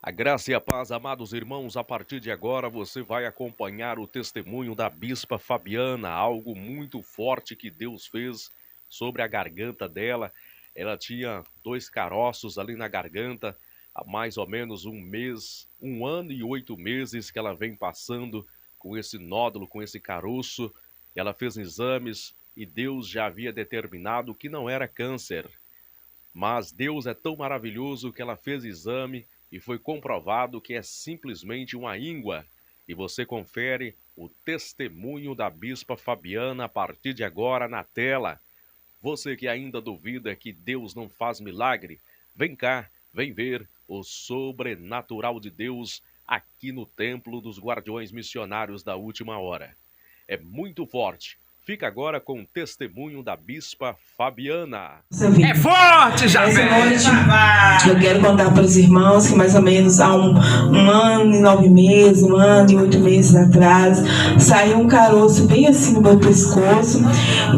A graça e a paz, amados irmãos, a partir de agora você vai acompanhar o testemunho da Bispa Fabiana, algo muito forte que Deus fez sobre a garganta dela. Ela tinha 2 caroços ali na garganta, há mais ou menos 1 mês, 1 ano e 8 meses que ela vem passando com esse nódulo, com esse caroço. Ela fez exames e Deus já havia determinado que não era câncer. Mas Deus é tão maravilhoso que ela fez exame e foi comprovado que é simplesmente uma íngua. E você confere o testemunho da Bispa Fabiana a partir de agora na tela. Você que ainda duvida que Deus não faz milagre, vem cá, vem ver o sobrenatural de Deus aqui no Templo dos Guardiões Missionários da Última Hora. É muito forte. Fica agora com o testemunho da Bispa Fabiana. É forte, já essa noite eu quero contar para os irmãos que mais ou menos há um ano e 9 meses, 1 ano e 8 meses atrás, saiu um caroço bem assim no meu pescoço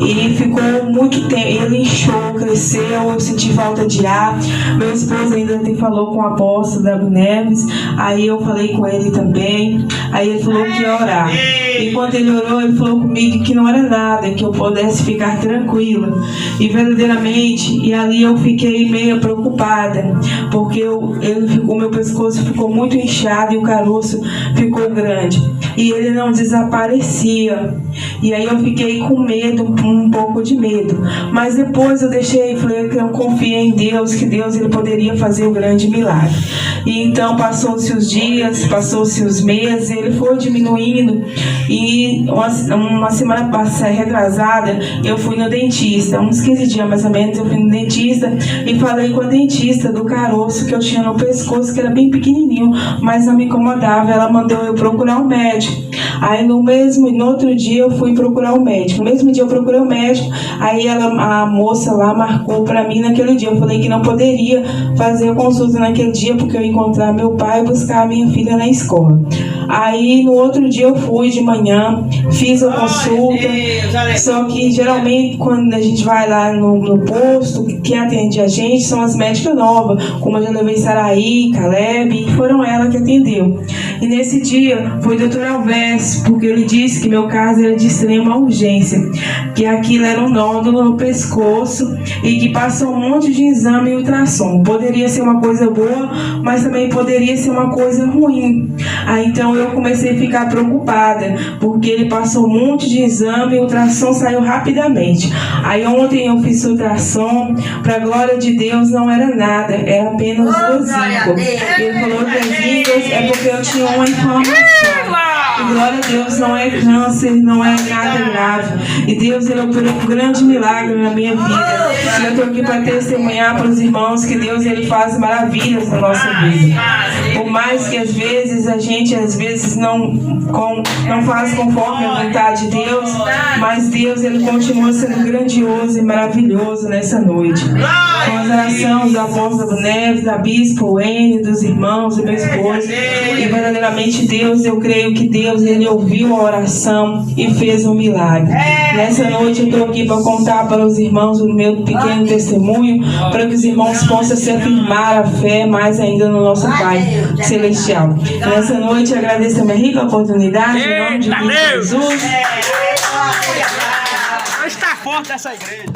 e ficou muito tempo, ele inchou, cresceu, eu senti falta de ar. Meu esposo ainda falou com o apóstolo W. Neves, aí eu falei com ele também, aí ele falou que ia orar. E quando ele orou, ele falou comigo que não era nada, que eu pudesse ficar tranquila. E verdadeiramente, e ali eu fiquei meio preocupada, porque o meu pescoço ficou muito inchado e o caroço ficou grande. E ele não desaparecia. E aí eu fiquei com medo, um pouco de medo. Mas depois eu deixei, falei que eu confiei em Deus, que Deus ele poderia fazer o grande milagre. E então passou-se os dias, passou-se os meses, ele foi diminuindo. E uma semana passada, retrasada, eu fui no dentista, uns 15 dias mais ou menos, eu fui no dentista e falei com a dentista do caroço que eu tinha no pescoço, que era bem pequenininho, mas não me incomodava. Ela mandou eu procurar um médico. Aí no outro dia eu fui procurar um médico. No mesmo dia eu procurei um médico, aí a moça lá marcou para mim naquele dia. Eu falei que não poderia fazer a consulta naquele dia, porque eu ia encontrar meu pai e buscar a minha filha na escola. Aí no outro dia eu fui de manhã, fiz a consulta, só que geralmente quando a gente vai lá no posto, quem atende a gente são as médicas novas, como eu já levei Saraí, Caleb, e foram ela que atendeu. E nesse dia foi o doutor Alves, porque ele disse que meu caso era de extrema urgência, que aquilo era um nódulo no pescoço e que passou um monte de exame e ultrassom. Poderia ser uma coisa boa, mas também poderia ser uma coisa ruim. Aí então eu comecei a ficar preocupada, porque ele passou um monte de exame e o ultrassom saiu rapidamente. Aí ontem eu fiz ultrassom, para a glória de Deus não era nada, era apenas 2 ínguas. Ele falou que as ínguas é porque eu tinha uma inflamação. E glória a Deus, não é câncer, não é nada grave. E Deus ele operou um grande milagre na minha vida. E eu estou aqui para testemunhar para os irmãos que Deus ele faz maravilhas na nossa vida. Por mais que às vezes a gente não faz conforme a vontade de Deus, mas Deus ele continua sendo grandioso e maravilhoso nessa noite. Com a oração do apóstolo Neves, da Bispa Wayne, dos irmãos, do meu esposo. E verdadeiramente Deus, eu creio que Deus ele ouviu a oração e fez um milagre. Nessa noite eu estou aqui para contar para os irmãos o meu pequeno testemunho, para que os irmãos possam se afirmar a fé mais ainda no nosso Pai Celestial. Nessa noite eu agradeço a minha rica oportunidade, em nome de Jesus. Está forte essa igreja.